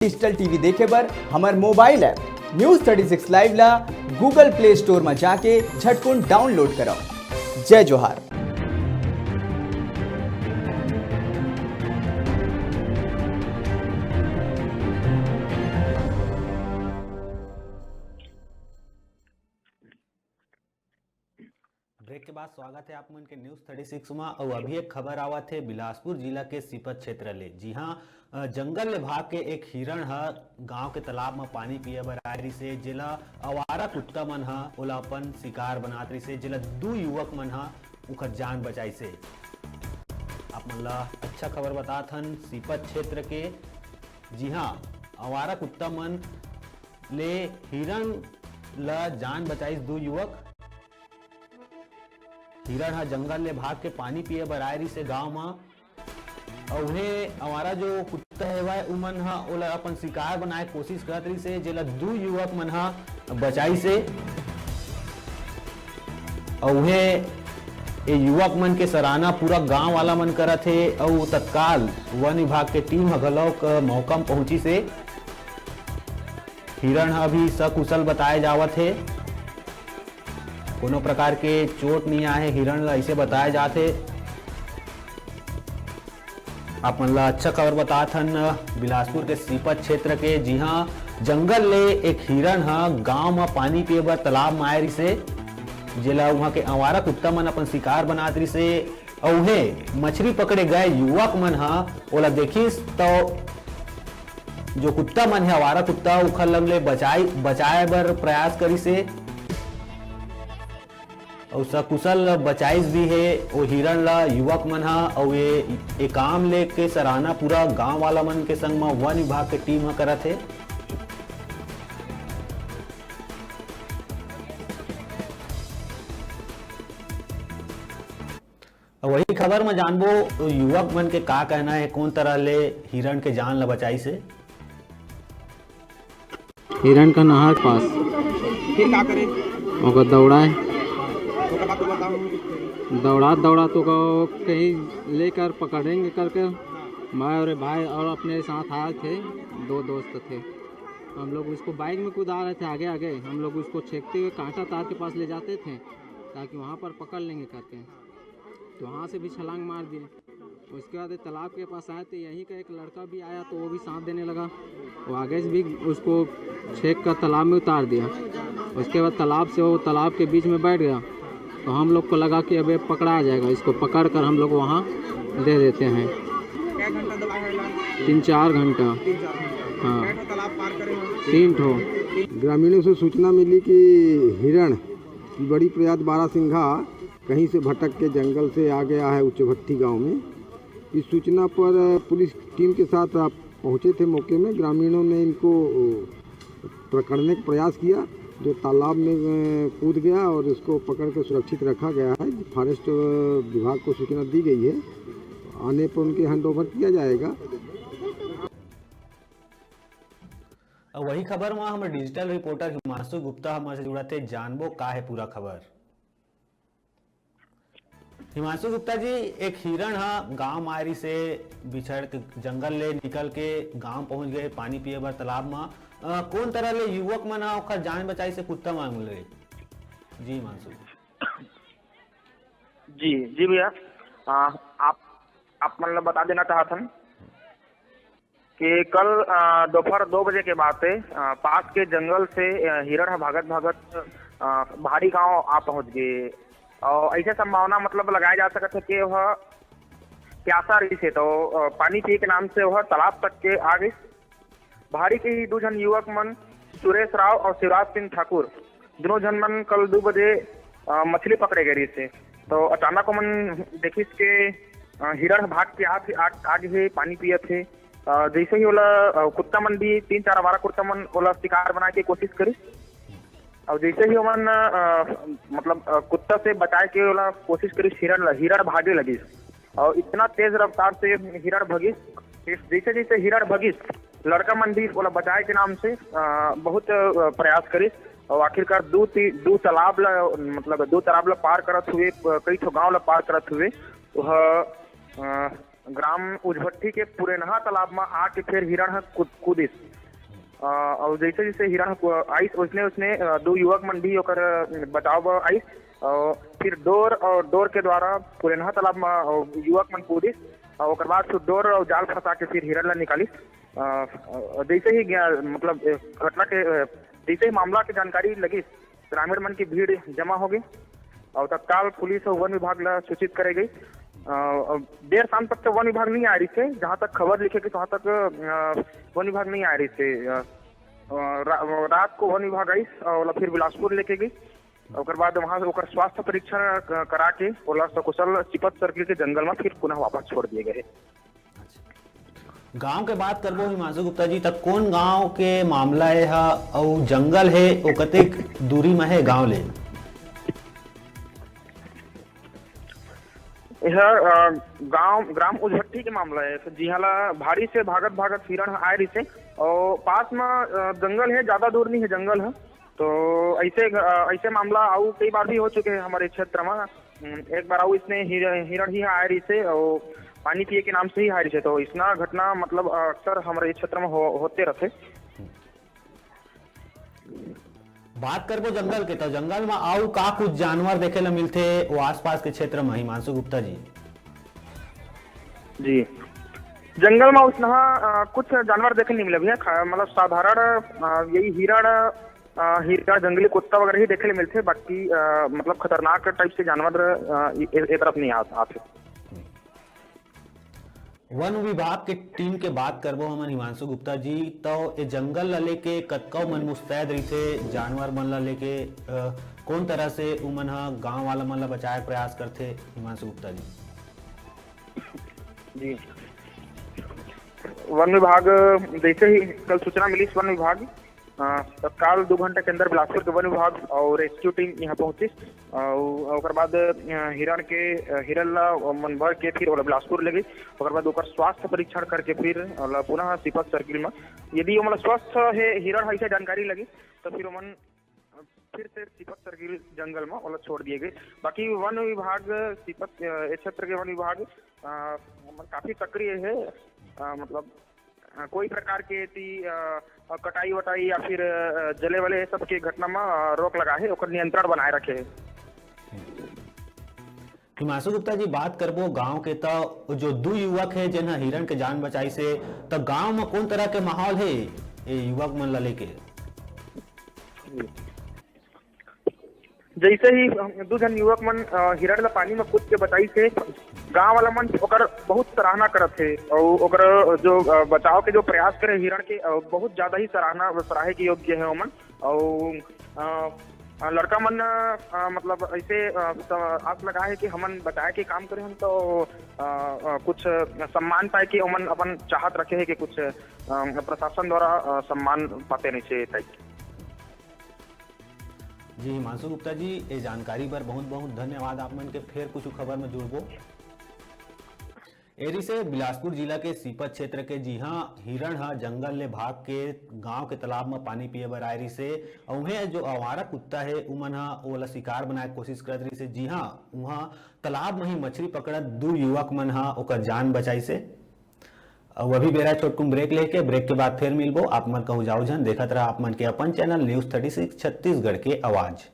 Digital TV देखे बर हमार मोबाइल ऐप न्यूज 36 लाइव ला गूगल प्ले स्टोर में जाके झटकुन डाउनलोड कराओ। जय जोहार। ब्रेक के बाद स्वागत है आप मन के न्यूज 36 में। और अभी एक खबर आवत है बिलासपुर जिला के सीपत क्षेत्र ले। जी हाँ, जंगल विभाग के एक हिरण ह गांव के तालाब में पानी पिए बर आए रही से, जेला आवारा कुत्ता मन ह ओला अपन शिकार बनात रही से, जेला दो युवक मन ह उखर जान बचाई से। आप मन ला अच्छा खबर बतात हन सीपत क्षेत्र के। जी हाँ, आवारा कुत्ता मन ले हिरण ला जान बचाइस दो युवक। हिरण हा जंगल ले भाग के पानी पिए बर आए रही से गांव में, और उन्हें हमारा जो कुत्ता है उमन हा ओला अपन शिकार बनाए कोशिश करत रही से, जेला दो युवक मन हा बचाई से। और उन्हें ये युवक मन के सराहना पूरा गांव वाला मन करत है। और तत्काल वन विभाग के टीम घलौक मौका में पहुंची से हिरण हा भी सकुशल बताए जावत है। कोनो प्रकार के चोट नहीं आए हिरण ला ऐसे बताए जाते। आप मन ला अच्छा खबर बतात हन बिलासपुर के सीपत क्षेत्र के। जी हाँ, जंगल ले एक हिरण हा गांव में पानी पिए बर तालाब में आए रही से, जेला वहां के आवारा कुत्ता मन अपन शिकार बनात रही से। और उन्हें मछली पकड़े गए युवक मन हा ओला देखिस तो जो कुत्ता मन है आवारा कुत्ता उखर लग ले बचाए बर प्रयास करी से, और सकुशल बचाइस भी है वो हिरण ला युवक मन हा। और ये काम ले के सराहना पूरा गांव वाला मन के संग में वन विभाग के टीम हा करत है। और वही खबर में जानबो युवक मन के का कहना है, कौन तरह ले हिरण के जान ला बचाई से। हिरण का नहर पास फिर क्या करे? ओकर दौड़ाए ओकर बात तो बताओ। दौड़ा तो कहीं लेकर पकड़ेंगे करके मैं और भाई और अपने साथ आए थे, दो दोस्त थे। हम लोग उसको बाइक में कूदा रहे थे आगे आगे। हम लोग उसको छेकते हुए कांटा तार के पास ले जाते थे ताकि वहाँ पर पकड़ लेंगे करके, तो वहाँ से भी छलांग मार दिए। उसके बाद तालाब के पास आए तो यहीं का एक लड़का भी आया तो वो भी साथ देने लगा। वो आगे से भी उसको छेक कर तालाब में उतार दिया। उसके बाद तालाब से वो तालाब के बीच में बैठ गया, तो हम लोग को लगा कि अब ये पकड़ा जाएगा। इसको पकड़ कर हम लोग वहाँ दे देते हैं। क्या घंटा दौड़ा? 3-4 घंटा। हाँ, क्या तालाब पार करे? 3 ठो। ग्रामीणों से सूचना मिली कि हिरण की बड़ी प्रजाति बारहसिंघा कहीं से भटक के जंगल से आ गया है उच्चभट्टी गांव में। इस सूचना पर पुलिस टीम के साथ पहुंचे थे मौके में। ग्रामीणों ने इनको पकड़ने का प्रयास किया, जो तालाब में कूद गया और उसको पकड़ कर सुरक्षित रखा गया है। फॉरेस्ट विभाग को सूचना दी गई है, आने पर उनके हैंडओवर किया जाएगा। वही खबर में हमारे डिजिटल रिपोर्टर हिमांशु गुप्ता हमारे से जुड़ा थे, जानबो का है पूरा खबर। हिमांशु गुप्ता जी, एक हिरण हा गांव मारी से बिछड़ के जंगल ले निकल के गांव पहुंच गए पानी पिए बर तालाब में। कौन तरह ले युवक मन हा ओकर जान बचाई से कुत्ता मांग ले। जी हिमांशु जी भैया, आप मतलब बता देना चाहता हूँ कि कल दोपहर 2 बजे के बाद से पास के जंगल से हिरण भागत भारी गांव आ पहुंच गए। और ऐसे संभावना मतलब लगाया जा सकता है कि वह प्यासा रही से तो पानी पिए के नाम से वह तालाब तक के आ गई। भारी के ही 2 जन युवक मन सुरेश राव और शिवराज सिंह ठाकुर दोनों जन मन कल 2 बजे मछली पकड़े गए थे। तो अचानक मन देखिस के हिरण भाग के आगे पानी पिए थे। जैसे ही ओला कुत्ता मन भी 3-4 आवारा कुत्ता मन ओला शिकार बनाए के कोशिश करी। और जैसे ही ओमन मतलब कुत्ता से बचाए के ओला कोशिश करी, हिरण भागे लगी। और इतना तेज रफ्तार से हिरण भगिस, जैसे जैसे हिरण भगिस लड़का मन भी ओला बचाए के नाम से बहुत प्रयास करिस। और आखिरकार दो तालाब ला पार करत हुए, कई ठो गांव ला पार करत हुए वह ग्राम उजभट्टी के पुरेनहा तालाब में आके फिर हिरण कूदिस। और जैसे जैसे हिरण आइस उसने दो युवक मन भी ओकर बचाव आइस और फिर डोर के द्वारा पुरनहा तालाब में युवक मन कूदिस और ओकर बाद फिर डोर और जाल फंसा के फिर हिरण ला निकालिस। जैसे ही मतलब घटना के जैसे ही मामला की जानकारी लगी ग्रामीण मन की भीड़ जमा हो गई और तत्काल पुलिस और वन विभाग ला सूचित करे गई। देर शाम तक तो वन विभाग नहीं आ रही थे, जहाँ तक खबर लिखे गई वहाँ तक वन विभाग नहीं आ रही थे। रात को वन विभाग आई और फिर बिलासपुर लेके गई। ओकर बाद वहाँ से स्वास्थ्य परीक्षण करा के ओला सकुशल सिपत सर्किल के जंगल में फिर पुनः वापस छोड़ दिए गए। गांव के बात करबो हिमांशु गुप्ता जी, तक कौन गांव के मामला है और जंगल है वो कतेक दूरी में है गांव ले? यह ग्राम उजभट्टी के मामला है। जिहाला भारी से भागत हिरण आए रही से और पास में जंगल है, ज्यादा दूर नहीं है जंगल है। तो ऐसे मामला आउ कई बार भी हो चुके हैं हमारे क्षेत्र में। एक बार आउ इसने हिरण ही आए रही से और पानी पिए के नाम से ही आ रही है। तो इसना घटना मतलब अक्सर हमारे क्षेत्र में होते रहते। बात करबो जंगल के, तो जंगल में आउ का कुछ जानवर देखे ला मिलते वो आसपास के क्षेत्र में हिमांशु गुप्ता जी? जी, जंगल में उसना कुछ जानवर देखे नहीं मिले भैया। मतलब साधारण यही हिरण जंगली कुत्ता वगैरह ही देखे मिलते। बाकी मतलब खतरनाक टाइप से जानवर ए तरफ नहीं आते। वन विभाग के टीम के बात करबो हमन हिमांशु गुप्ता जी, तो ये जंगल ला लेके कतका मन मुस्तैद रही जानवर मन ला लेके कौन तरह से उमन ह गांव वाला मन ला बचाए प्रयास करते हिमांशु गुप्ता जी? जी, वन विभाग जैसे ही कल सूचना मिली वन विभाग तत्काल 2 घंटे के अंदर बिलासपुर के वन विभाग और रेस्क्यू टीम यहाँ पहुंची और बाद हिरण ला मन भर के फिर बिलासपुर ले गई। और बाद स्वास्थ्य परीक्षण करके फिर पुनः सिपत सर्किल में यदि स्वस्थ है हिरण ऐसे जानकारी लगी तो फिर मन फिर से सिपत सर्किल जंगल में छोड़ दिए गए। बाकी वन विभाग सिपत क्षेत्र के वन विभाग काफी सक्रिय है। मतलब कोई प्रकार के कटाई वटाई या फिर जले वाले सब के घटना में रोक लगा है और नियंत्रण बनाए रखे है। हिमांशु गुप्ता जी, बात करबो गांव के, तो जो 2 युवक है जिन्हें हिरण के जान बचाई से, तो गांव में कौन तरह के माहौल है ये युवक मन ला लेके? जैसे ही 2 जन युवक मन हिरण ला पानी में कूद के बचाई से गांव वाला मन ओकर बहुत सराहना करत है और ओकर जो बचाव के जो प्रयास करे हिरण के बहुत ज्यादा ही सराहे के योग्य है ओमन। और लड़का मन मतलब ऐसे आस लगा है कि हमन बचाए के काम करे हम तो कुछ सम्मान पाए के ओमन अपन चाहत रखे है कि कुछ प्रशासन द्वारा सम्मान पाते नहीं चाहिए। जी हिमांशु गुप्ता जी, ये जानकारी पर बहुत बहुत धन्यवाद। आप मन के फिर कुछ खबर में जुड़बो। एरी से बिलासपुर जिला के सीपत क्षेत्र के जी हाँ हिरण हा जंगल ले भाग के गांव के तालाब में पानी पिए बर आए रही से उन्हें जो आवारा कुत्ता है उमन हा ओला शिकार बनाए कोशिश करत रही से। जी हाँ, वहाँ तालाब में ही मछली पकड़त 2 युवक मन हा ओकर जान बचाई से। वह भी बेरा छोटकुम ब्रेक लेके, ब्रेक के बाद फिर मिलबो। आप मन कहूँ जाओ जन देखत रहा आप मन के अपन चैनल न्यूज़ 36 छत्तीसगढ़ के आवाज।